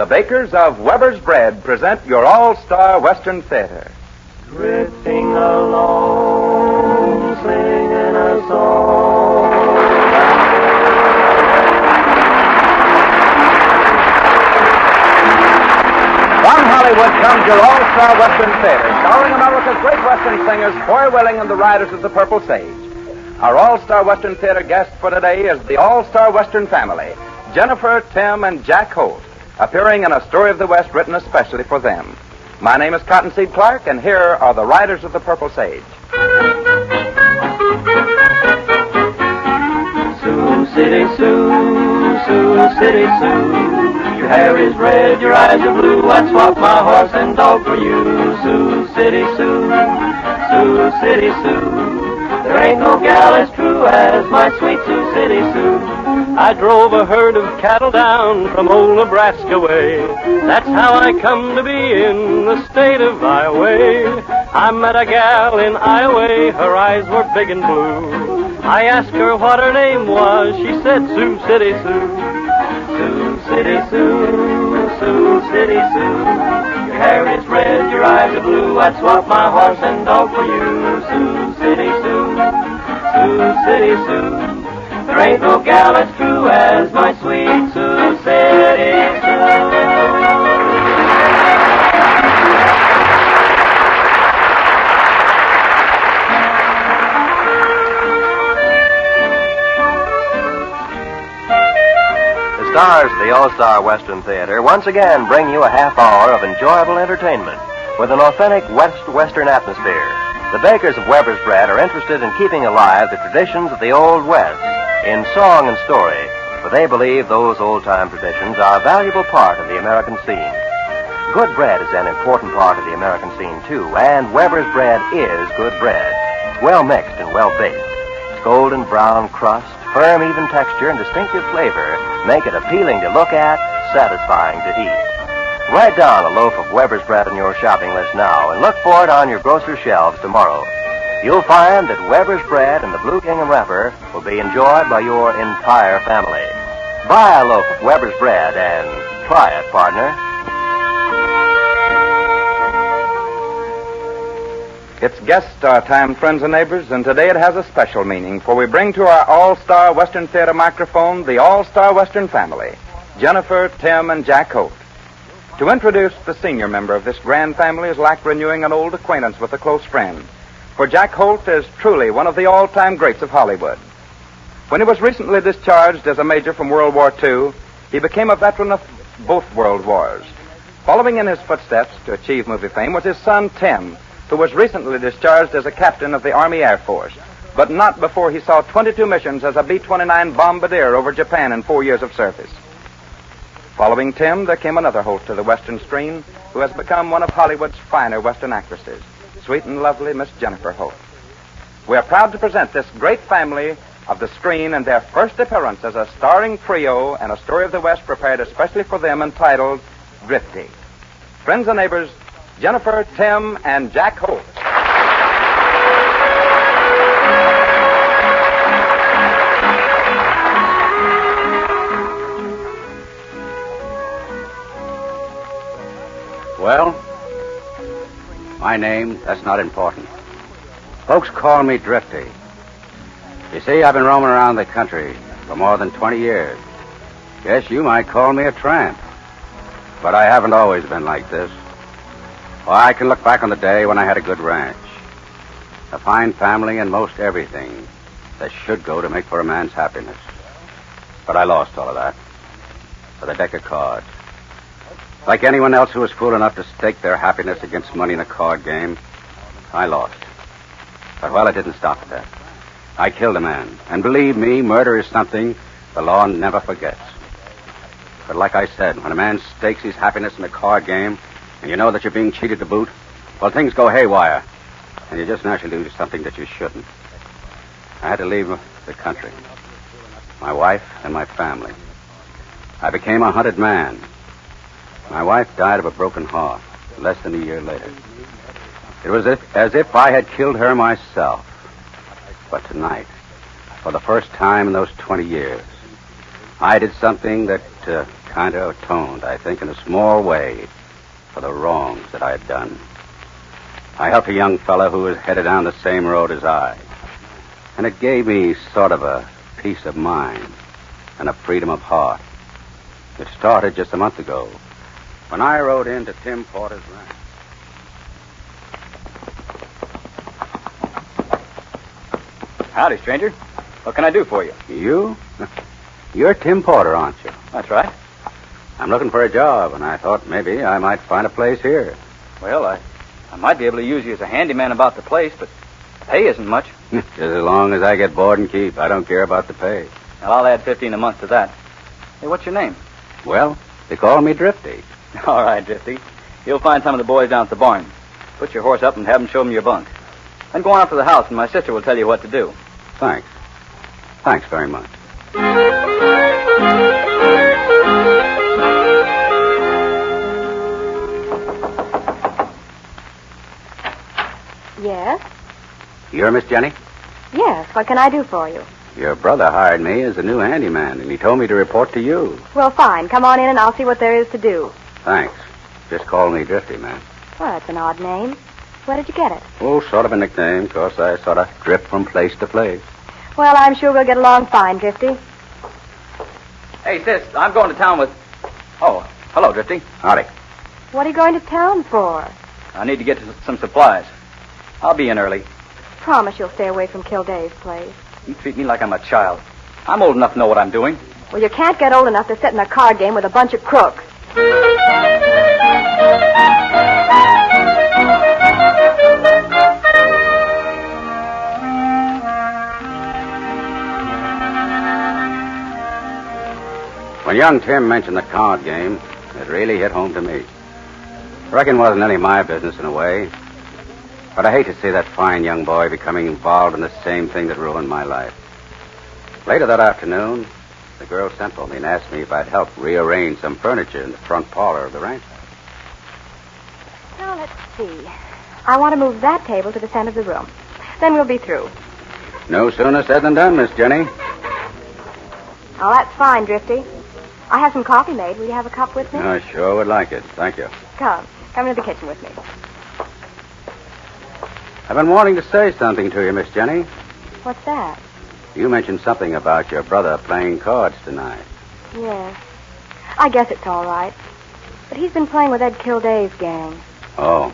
the bakers of Weber's Bread present your all-star Western Theater. Drifting along, singing a song. From Hollywood comes your all-star Western Theater, starring America's great Western singers, Foy Willing and the Riders of the Purple Sage. Our all-star Western Theater guest for today is the all-star Western family, Jennifer, Tim, and Jack Holt, appearing in a story of the West written especially for them. My name is Cottonseed Clark, and here are the Riders of the Purple Sage. Sioux City Sioux, Sioux City Sioux. Your hair is red, your eyes are blue. I'd swap my horse and dog for you. Sioux City Sioux, Sioux City Sioux. There ain't no gal as true as my sweet Sioux City Sioux. I drove a herd of cattle down from old Nebraska way. That's how I come to be in the state of Iowa. I met a gal in Iowa, her eyes were big and blue. I asked her what her name was, she said Sioux City Sioux. Sioux City Sioux, Sioux City Sioux. Your hair is red, your eyes are blue. I'd swap my horse and dog for you. Sioux City Sioux, Sioux City Sioux. There ain't no gal as true as my sweet Sioux City Sioux. The stars of the All-Star Western Theater once again bring you a half hour of enjoyable entertainment with an authentic Western atmosphere. The bakers of Weber's Bread are interested in keeping alive the traditions of the Old West in song and story, for they believe those old-time traditions are a valuable part of the American scene. Good bread is an important part of the American scene, too, and Weber's Bread is good bread. It's well mixed and well baked. Its golden brown crust, firm, even texture, and distinctive flavor make it appealing to look at, satisfying to eat. Write down a loaf of Weber's Bread on your shopping list now and look for it on your grocery shelves tomorrow. You'll find that Weber's Bread and the Blue Gingham wrapper will be enjoyed by your entire family. Buy a loaf of Weber's Bread and try it, partner. It's guest star time, friends and neighbors, and today it has a special meaning, for we bring to our all-star Western Theater microphone the all-star Western family, Jennifer, Tim, and Jack Holt. To introduce the senior member of this grand family is like renewing an old acquaintance with a close friend, for Jack Holt is truly one of the all-time greats of Hollywood. When he was recently discharged as a major from World War II, he became a veteran of both world wars. Following in his footsteps to achieve movie fame was his son, Tim, who was recently discharged as a captain of the Army Air Force, but not before he saw 22 missions as a B-29 bombardier over Japan in 4 years of service. Following Tim, there came another Holt to the Western screen, who has become one of Hollywood's finer Western actresses, sweet and lovely Miss Jennifer Holt. We are proud to present this great family of the screen and their first appearance as a starring trio in a story of the West prepared especially for them entitled Drifty. Friends and neighbors, Jennifer, Tim, and Jack Holt. Well, my name, that's not important. Folks call me Drifty. You see, I've been roaming around the country for more than 20 years. Guess you might call me a tramp. But I haven't always been like this. Why, I can look back on the day when I had a good ranch, a fine family, and most everything that should go to make for a man's happiness. But I lost all of that for the deck of cards. Like anyone else who was fool enough to stake their happiness against money in a card game, I lost. But, well, it didn't stop at that. I killed a man. And believe me, murder is something the law never forgets. But like I said, when a man stakes his happiness in a card game, and you know that you're being cheated to boot, well, things go haywire, and you just naturally do something that you shouldn't. I had to leave the country, my wife and my family. I became a hunted man. My wife died of a broken heart less than a year later. It was as if I had killed her myself. But tonight, for the first time in those 20 years, I did something that kind of atoned, I think, in a small way for the wrongs that I had done. I helped a young fellow who was headed down the same road as I. And it gave me sort of a peace of mind and a freedom of heart. It started just a month ago when I rode into Tim Porter's ranch. Howdy, stranger. What can I do for you? You? You're Tim Porter, aren't you? That's right. I'm looking for a job, and I thought maybe I might find a place here. Well, I might be able to use you as a handyman about the place, but pay isn't much. Just as long as I get board and keep. I don't care about the pay. Well, I'll add $15 a month to that. Hey, what's your name? Well, they call me Drifty. All right, Drifty. You'll find some of the boys down at the barn. Put your horse up and have them show them your bunk. Then go on up to the house, and my sister will tell you what to do. Thanks. Thanks very much. Yes? You're Miss Jenny? Yes. What can I do for you? Your brother hired me as a new handyman, and he told me to report to you. Well, fine. Come on in and I'll see what there is to do. Thanks. Just call me Drifty, man. Well, that's an odd name. Where did you get it? Oh, sort of a nickname, 'cause I sort of drift from place to place. Well, I'm sure we'll get along fine, Drifty. Hey, sis, I'm going to town with... Oh, hello, Drifty. Howdy. What are you going to town for? I need to get some supplies. I'll be in early. Promise you'll stay away from Kilday's place. You treat me like I'm a child. I'm old enough to know what I'm doing. Well, you can't get old enough to sit in a card game with a bunch of crooks. When young Tim mentioned the card game, it really hit home to me. Reckon it wasn't any of my business in a way. But I hate to see that fine young boy becoming involved in the same thing that ruined my life. Later that afternoon, the girl sent for me and asked me if I'd help rearrange some furniture in the front parlor of the ranch. Now, let's see. I want to move that table to the center of the room. Then we'll be through. No sooner said than done, Miss Jenny. Oh, that's fine, Drifty. I have some coffee made. Will you have a cup with me? I sure would like it. Thank you. Come into the kitchen with me. I've been wanting to say something to you, Miss Jenny. What's that? You mentioned something about your brother playing cards tonight. Yes. I guess it's all right. But he's been playing with Ed Kilday's gang. Oh.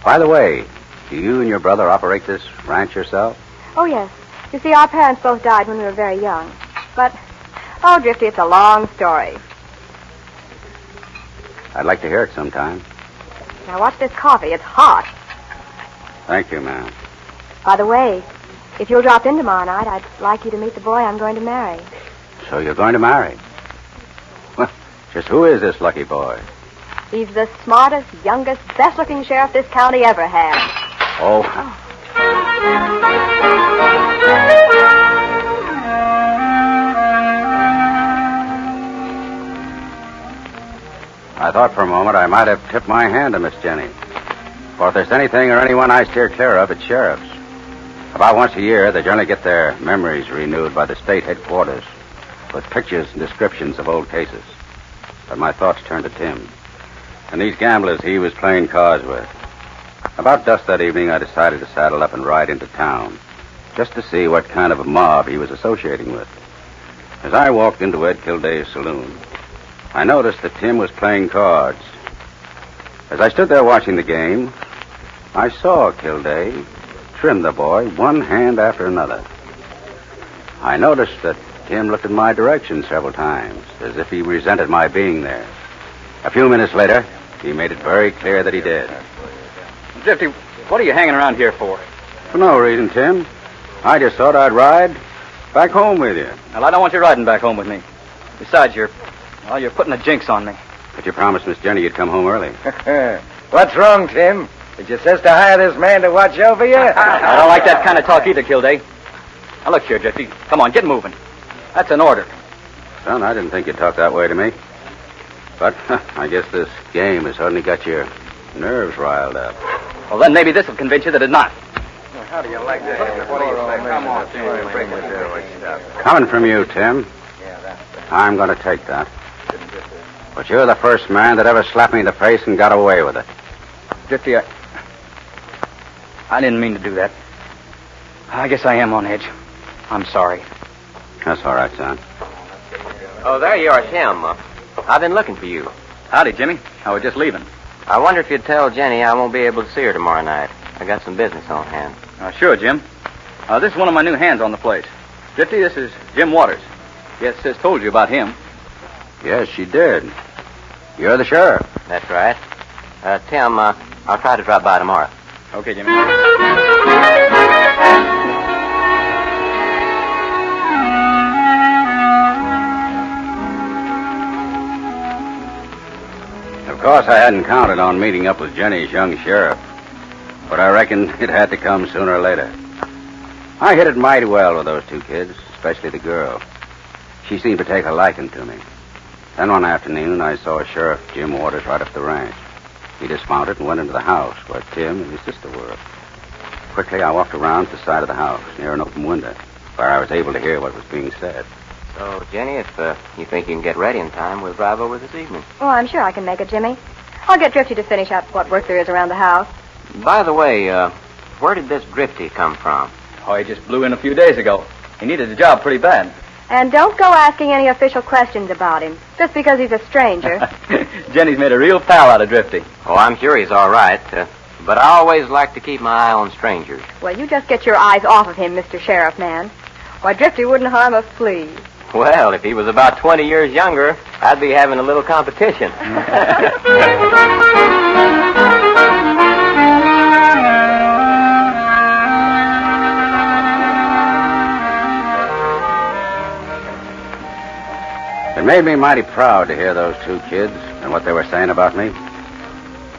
By the way, do you and your brother operate this ranch yourself? Oh, yes. You see, our parents both died when we were very young. But, oh, Drifty, it's a long story. I'd like to hear it sometime. Now, watch this coffee. It's hot. Thank you, ma'am. By the way, if you'll drop in tomorrow night, I'd like you to meet the boy I'm going to marry. So you're going to marry? Well, just who is this lucky boy? He's the smartest, youngest, best-looking sheriff this county ever had. Oh. I thought for a moment I might have tipped my hand to Miss Jenny. For if there's anything or anyone I steer clear of, it's sheriffs. About once a year, they generally get their memories renewed by the state headquarters with pictures and descriptions of old cases. But my thoughts turned to Tim and these gamblers he was playing cards with. About dusk that evening, I decided to saddle up and ride into town just to see what kind of a mob he was associating with. As I walked into Ed Kilday's saloon, I noticed that Tim was playing cards. As I stood there watching the game, I saw Kilday trim the boy one hand after another. I noticed that Tim looked in my direction several times, as if he resented my being there. A few minutes later, he made it very clear that he did. Drifty, what are you hanging around here for? For no reason, Tim. I just thought I'd ride back home with you. Well, I don't want you riding back home with me. Besides, you're putting a jinx on me. But you promised Miss Jenny you'd come home early. What's wrong, Tim? Did your sister hire this man to watch over you? I don't like that kind of talk either, Kilday. Now, look here, Drifty. Come on, get moving. That's an order. Son, I didn't think you'd talk that way to me. But I guess this game has suddenly got your nerves riled up. Well, then maybe this will convince you that it's not. How do you like that? What do you say? Come on, Tim. Coming from you, Tim. I'm going to take that. But you're the first man that ever slapped me in the face and got away with it. Drifty, I didn't mean to do that. I guess I am on edge. I'm sorry. That's all right, son. Oh, there you are, Tim. I've been looking for you. Howdy, Jimmy. I was just leaving. I wonder if you'd tell Jenny I won't be able to see her tomorrow night. I got some business on hand. Sure, Jim. This is one of my new hands on the place. Drifty, this is Jim Waters. Yes, Sis told you about him. Yes, she did. You're the sheriff. That's right. Tim, I'll try to drop by tomorrow. Okay, Jimmy. Of course, I hadn't counted on meeting up with Jenny's young sheriff, but I reckon it had to come sooner or later. I hit it mighty well with those two kids, especially the girl. She seemed to take a liking to me. Then one afternoon, I saw Sheriff Jim Waters right up the ranch. He dismounted and went into the house where Tim and his sister were. Quickly, I walked around to the side of the house, near an open window, where I was able to hear what was being said. So, Jenny, if you think you can get ready in time, we'll drive over this evening. Oh, I'm sure I can make it, Jimmy. I'll get Drifty to finish up what work there is around the house. By the way, where did this Drifty come from? Oh, he just blew in a few days ago. He needed a job pretty bad. And don't go asking any official questions about him, just because he's a stranger. Jenny's made a real pal out of Drifty. Oh, I'm sure he's all right. But I always like to keep my eye on strangers. Well, you just get your eyes off of him, Mr. Sheriff Man. Why, Drifty wouldn't harm a flea. Well, if he was about 20 years younger, I'd be having a little competition. It made me mighty proud to hear those two kids and what they were saying about me.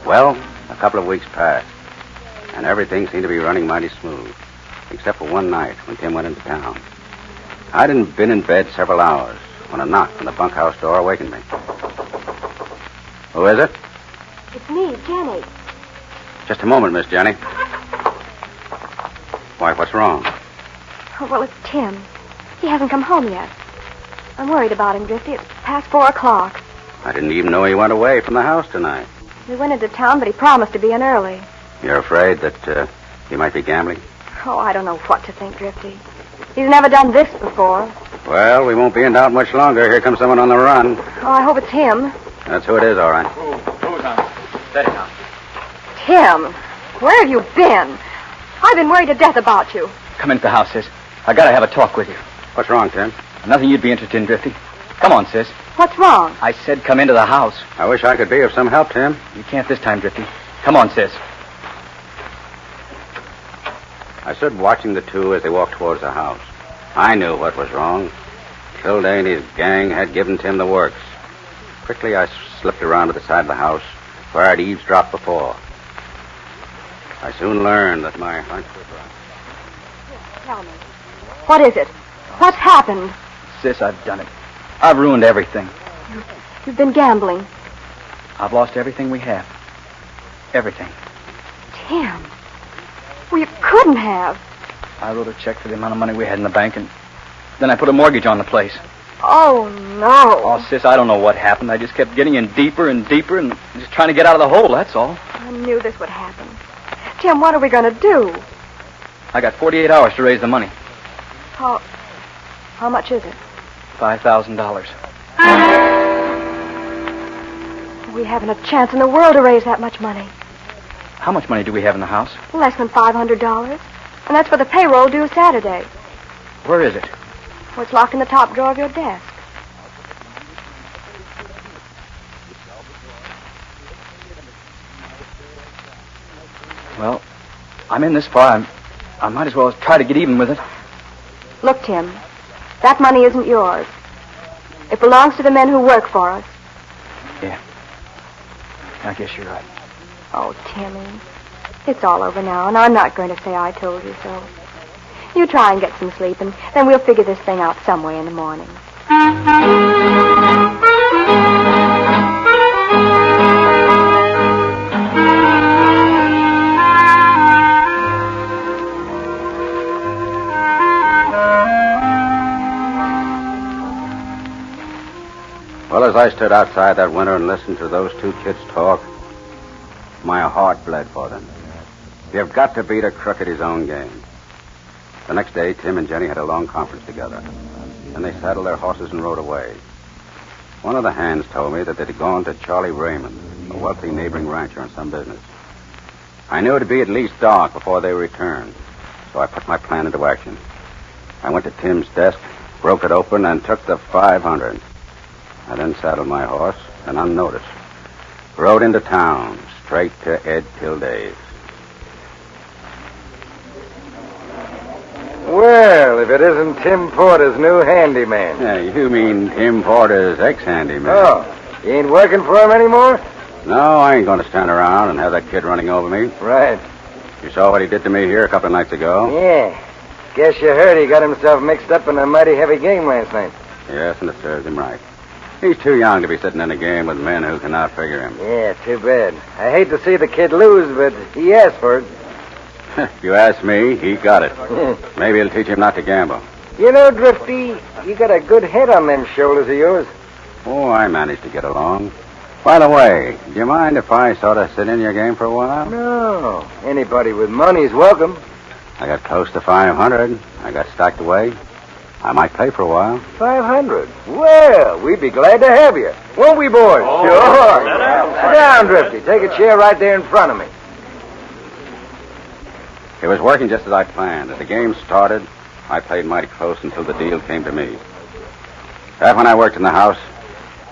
Well, a couple of weeks passed, and everything seemed to be running mighty smooth, except for one night when Tim went into town. I'd been in bed several hours when a knock on the bunkhouse door awakened me. Who is it? It's me, Jenny. Just a moment, Miss Jenny. Why, what's wrong? Oh, well, it's Tim. He hasn't come home yet. I'm worried about him, Drifty. It's past 4 o'clock. I didn't even know he went away from the house tonight. We went into town, but he promised to be in early. You're afraid that he might be gambling? Oh, I don't know what to think, Drifty. He's never done this before. Well, we won't be in doubt much longer. Here comes someone on the run. Oh, I hope it's him. That's who it is, all right. Who's on? Steady now. Tim, where have you been? I've been worried to death about you. Come into the house, Sis. I gotta have a talk with you. What's wrong, Tim? Nothing you'd be interested in, Drifty. Come on, Sis. What's wrong? I said come into the house. I wish I could be of some help, Tim. You can't this time, Drifty. Come on, Sis. I stood watching the two as they walked towards the house. I knew what was wrong. Kilday and his gang had given Tim the works. Quickly, I slipped around to the side of the house where I'd eavesdropped before. I soon learned that my hunch was right. Tell me. What is it? What's happened? Sis, I've done it. I've ruined everything. You've been gambling. I've lost everything we have. Everything. Tim. Well, you couldn't have. I wrote a check for the amount of money we had in the bank, and then I put a mortgage on the place. Oh, no. Oh, Sis, I don't know what happened. I just kept getting in deeper and deeper and just trying to get out of the hole, that's all. I knew this would happen. Tim, what are we going to do? I got 48 hours to raise the money. How much is it? $5,000. We haven't a chance in the world to raise that much money. How much money do we have in the house? Less than $500. And that's for the payroll due Saturday. Where is it? Oh, it's locked in the top drawer of your desk. Well, I'm in this far. I might as well try to get even with it. Look, Tim, that money isn't yours. It belongs to the men who work for us. Yeah. I guess you're right. Oh, Timmy, it's all over now, and I'm not going to say I told you so. You try and get some sleep, and then we'll figure this thing out some way in the morning. Well, as I stood outside that window and listened to those two kids talk, my heart bled for them. You've got to beat a crook at his own game. The next day, Tim and Jenny had a long conference together. Then they saddled their horses and rode away. One of the hands told me that they'd gone to Charlie Raymond, a wealthy neighboring rancher, on some business. I knew it'd be at least dark before they returned, so I put my plan into action. I went to Tim's desk, broke it open, and took the $500. I then saddled my horse and, unnoticed, rode into town, straight to Ed Kilday's. Well, if it isn't Tim Porter's new handyman. Yeah, you mean Tim Porter's ex-handyman. Oh, you ain't working for him anymore? No, I ain't going to stand around and have that kid running over me. Right. You saw what he did to me here a couple of nights ago? Yeah. Guess you heard he got himself mixed up in a mighty heavy game last night. Yes, and it serves him right. He's too young to be sitting in a game with men who cannot figure him. Yeah, too bad. I hate to see the kid lose, but he asked for it. If you ask me, he got it. Maybe it'll teach him not to gamble. You know, Drifty, you got a good head on them shoulders of yours. Oh, I managed to get along. By the way, do you mind if I sort of sit in your game for a while? No. Anybody with money's welcome. I got close to $500. I got stacked away. I might play for a while. $500? Well, we'd be glad to have you. Won't we, boys? Oh, sure. sit down. Sit down, Drifty. Take a chair right there in front of me. It was working just as I planned. As the game started, I played mighty close until the deal came to me. That when I worked in the house,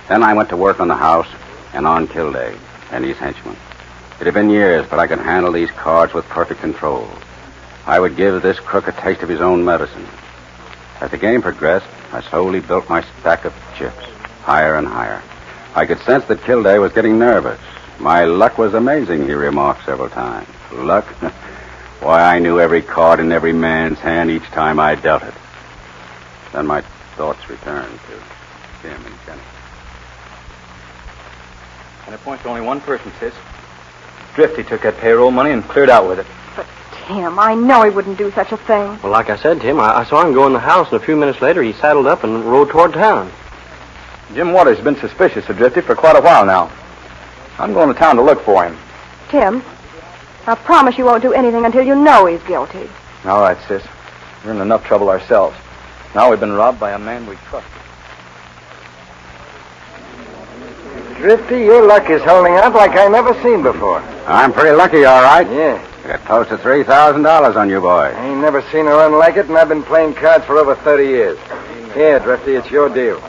then I went to work on the house and on Kilday and his henchmen. It had been years, but I could handle these cards with perfect control. I would give this crook a taste of his own medicine. As the game progressed, I slowly built my stack of chips, higher and higher. I could sense that Kilday was getting nervous. My luck was amazing, he remarked several times. Luck? Why, I knew every card in every man's hand each time I dealt it. Then my thoughts returned to Tim and Jenny. And it points to only one person, sis. Drifty took that payroll money and cleared out with it. But, Tim, I know he wouldn't do such a thing. Well, like I said, Tim, I saw him go in the house, and a few minutes later he saddled up and rode toward town. Jim Waters has been suspicious of Drifty for quite a while now. I'm going to town to look for him. Tim, I promise you won't do anything until you know he's guilty. All right, sis. We're in enough trouble ourselves. Now we've been robbed by a man we trust. Drifty, your luck is holding out like I never seen before. I'm pretty lucky, all right. Yeah. I got close to $3,000 on you, boy. I ain't never seen a run like it, and I've been playing cards for over 30 years. Here, Drifty, it's your deal.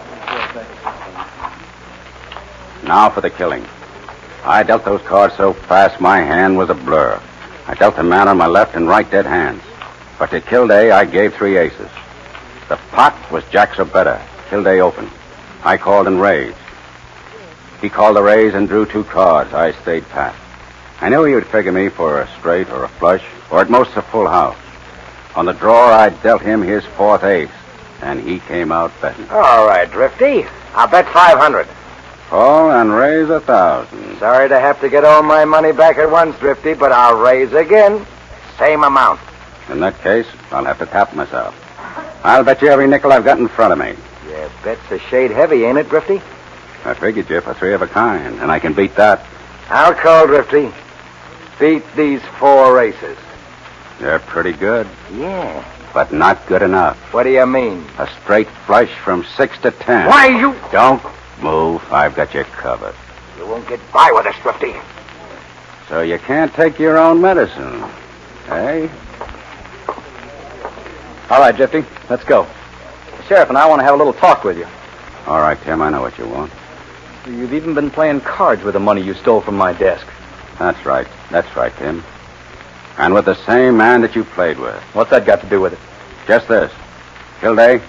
Now for the killing. I dealt those cards so fast my hand was a blur. I dealt the man on my left and right dead hands. But to Kilday, I gave 3 aces. The pot was Jack's or better. Kilday opened. I called and raised. He called the raise and drew 2 cards. I stayed pat. I knew he would figure me for a straight or a flush, or at most a full house. On the draw, I dealt him his 4th ace, and he came out betting. All right, Drifty. I'll bet 500. Call and raise 1,000. Sorry to have to get all my money back at once, Drifty, but I'll raise again. Same amount. In that case, I'll have to tap myself. I'll bet you every nickel I've got in front of me. Yeah, bet's a shade heavy, ain't it, Drifty? I figured you for 3 of a kind, and I can beat that. I'll call, Drifty. Beat these 4 aces. They're pretty good, Yeah. but not good enough. What do you mean? A straight flush from 6 to 10. Why, you... Don't move. I've got you covered. You won't get by with us, Drifty. So you can't take your own medicine, eh? All right, Drifty, let's go. The sheriff and I want to have a little talk with you. All right, Tim, I know what you want. You've even been playing cards with the money you stole from my desk. That's right, Tim. And with the same man that you played with. What's that got to do with it? Just this. Kilday,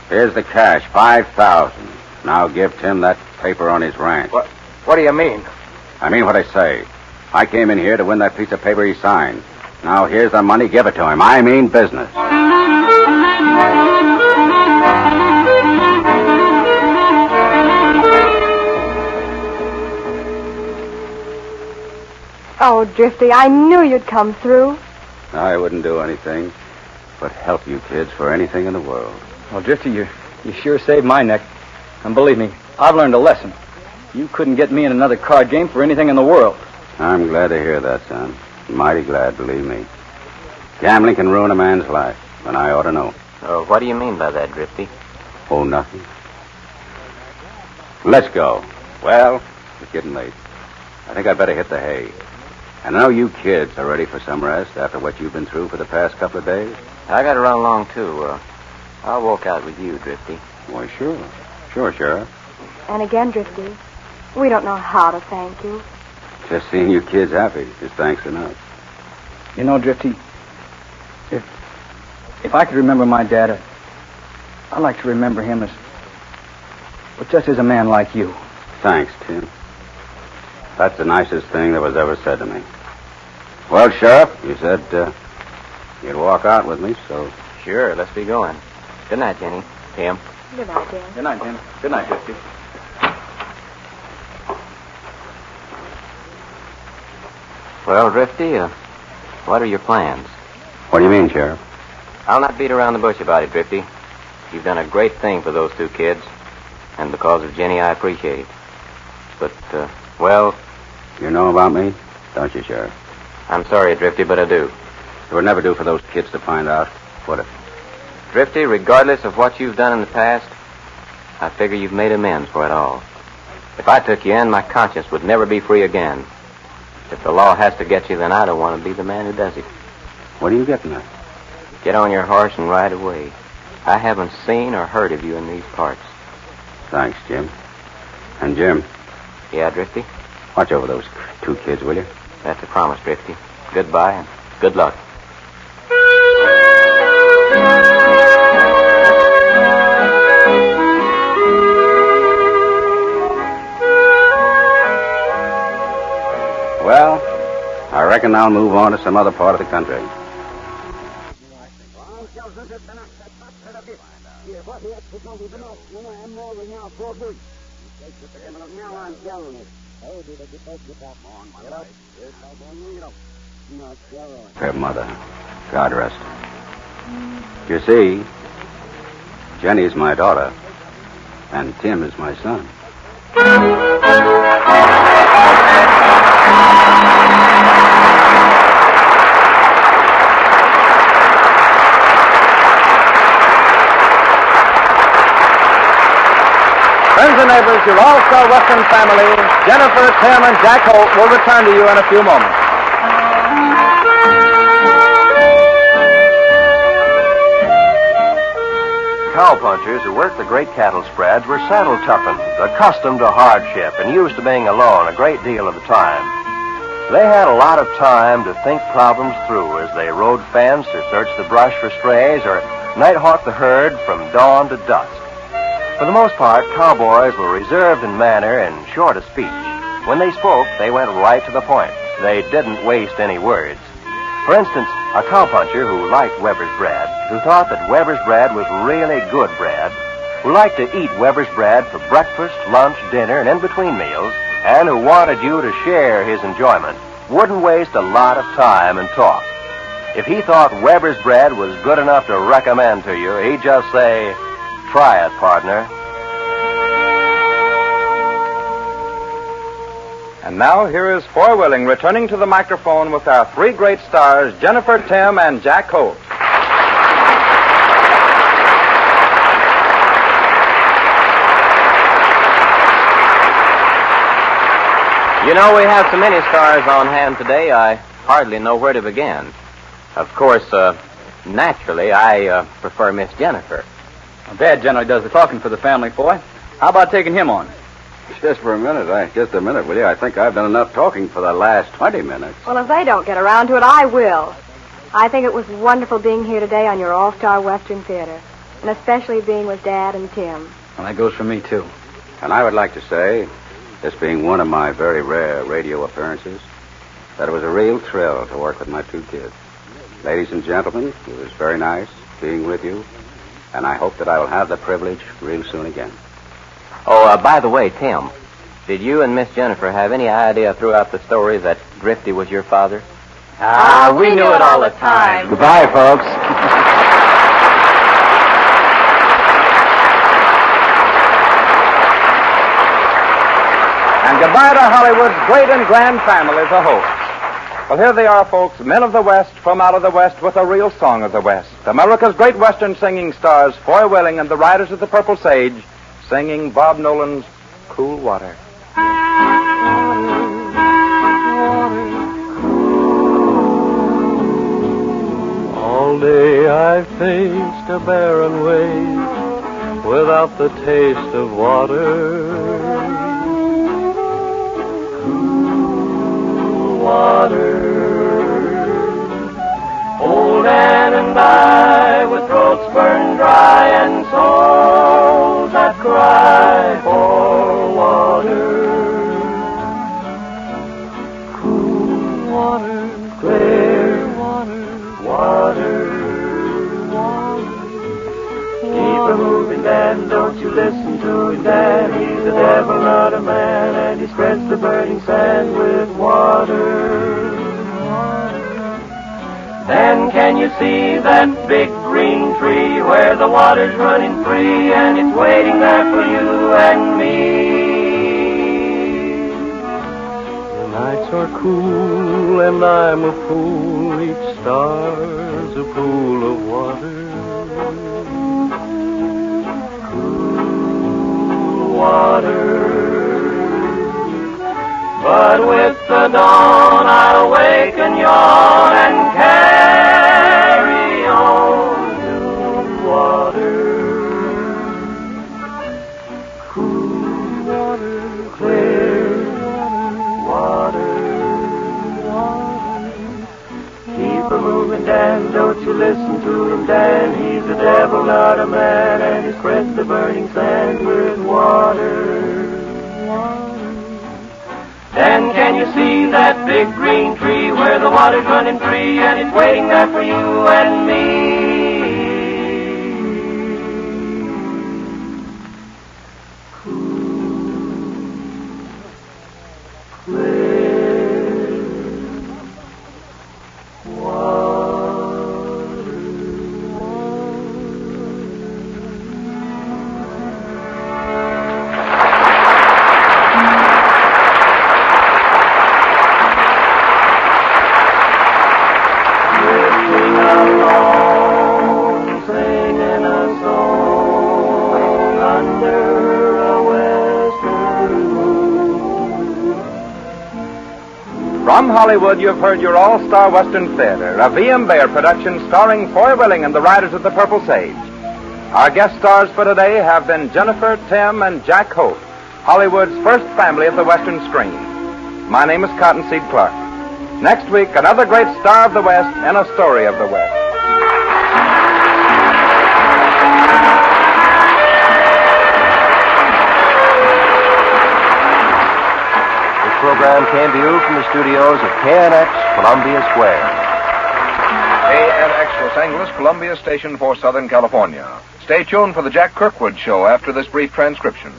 here's the cash, 5,000. Now give Tim that paper on his ranch. What do you mean? I mean what I say. I came in here to win that piece of paper he signed. Now here's the money, give it to him. I mean business. Oh, Drifty, I knew you'd come through. I wouldn't do anything but help you kids for anything in the world. Well, Drifty, you sure saved my neck. And believe me, I've learned a lesson. You couldn't get me in another card game for anything in the world. I'm glad to hear that, son. Mighty glad, believe me. Gambling can ruin a man's life, and I ought to know. Oh, what do you mean by that, Drifty? Oh, nothing. Let's go. Well, it's getting late. I think I'd better hit the hay. And I know you kids are ready for some rest after what you've been through for the past couple of days. I got to run along, too. I'll walk out with you, Drifty. Why, sure. Sure, Sheriff. And again, Drifty, we don't know how to thank you. Just seeing you kids happy is thanks enough. You know, Drifty, if I could remember my dad, I'd like to remember him as just as a man like you. Thanks, Tim. That's the nicest thing that was ever said to me. Well, Sheriff, you said you'd walk out with me, so... Sure, let's be going. Good night, Jenny. Tim. Good night, Tim. Good night, Tim. Good night, Drifty. Well, Drifty, what are your plans? What do you mean, Sheriff? I'll not beat around the bush about it, Drifty. You've done a great thing for those two kids. And because of Jenny, I appreciate it. But, well... You know about me, don't you, Sheriff? I'm sorry, Drifty, but I do. It would never do for those kids to find out, would it? Drifty, regardless of what you've done in the past, I figure you've made amends for it all. If I took you in, my conscience would never be free again. If the law has to get you, then I don't want to be the man who does it. What are you getting at? Get on your horse and ride away. I haven't seen or heard of you in these parts. Thanks, Jim. And Jim? Yeah, Drifty? Watch over those two kids, will you? That's a promise, Drifty. Goodbye and good luck. Well, I reckon I'll move on to some other part of the country. Her mother. God rest her. You see, Jenny's my daughter, and Tim is my son. Friends and neighbors, your all-star Western family, Jennifer, Tim, and Jack Holt, will return to you in a few moments. Cowpunchers who worked the great cattle spreads were saddle toughened, accustomed to hardship, and used to being alone a great deal of the time. They had a lot of time to think problems through as they rode fence or searched the brush for strays or night-hawked the herd from dawn to dusk. For the most part, cowboys were reserved in manner and short of speech. When they spoke, they went right to the point. They didn't waste any words. For instance, a cowpuncher who liked Weber's bread, who thought that Weber's bread was really good bread, who liked to eat Weber's bread for breakfast, lunch, dinner, and in between meals, and who wanted you to share his enjoyment, wouldn't waste a lot of time and talk. If he thought Weber's bread was good enough to recommend to you, he'd just say, "Try it, partner." And now, here is Foy Willing returning to the microphone with our three great stars, Jennifer, Tim, and Jack Holt. You know, we have so many stars on hand today, I hardly know where to begin. Of course, naturally, I prefer Miss Jennifer. Well, Dad generally does the talking for the family, Foy. How about taking him on? Just a minute, will you? I think I've done enough talking for the last 20 minutes. Well, if they don't get around to it, I will. I think it was wonderful being here today on your All-Star Western Theater, and especially being with Dad and Tim. Well, that goes for me, too. And I would like to say, this being one of my very rare radio appearances, that it was a real thrill to work with my two kids. Ladies and gentlemen, it was very nice being with you, and I hope that I will have the privilege real soon again. Oh, by the way, Tim, did you and Miss Jennifer have any idea throughout the story that Drifty was your father? We knew it all the time. Goodbye, folks. goodbye to Hollywood's great and grand families, the Hopes. Well, here they are, folks, men of the West from out of the West with a real song of the West. America's great Western singing stars, Foy Willing and the Riders of the Purple Sage, singing Bob Nolan's Cool Water. All day I faced a barren way without the taste of water. Cool water. Old Ann and I, with throats burned dry and souls that cry for water. Cool water, clear water, water. Keep her moving, Dan, don't you listen to him, Dan. He's a devil, not a man, and he spreads the burning sand with water. Then can you see that big green tree where the water's running free and it's waiting there for you and me? The nights are cool and I'm a fool, each star's a pool of water. Cool water. But with the dawn I'll wake and yawn and carry on to water. Cool water, clear water, water. Keep her moving, Dan, don't you listen to him, Dan. He's a devil, not a man, and he spreads the burning sand with water. Then can you see that big green tree where the water's running free and it's waiting there for you and me? Cool, clear From Hollywood, you've heard your all-star Western Theater, a V.M. Bayer production starring Foy Willing and the Riders of the Purple Sage. Our guest stars for today have been Jennifer, Tim, and Jack Hope, Hollywood's first family of the Western screen. My name is Cottonseed Clark. Next week, another great star of the West and a story of the West. Program came to you from the studios of KNX, Columbia Square. KNX Los Angeles, Columbia Station for Southern California. Stay tuned for the Jack Kirkwood Show after this brief transcription.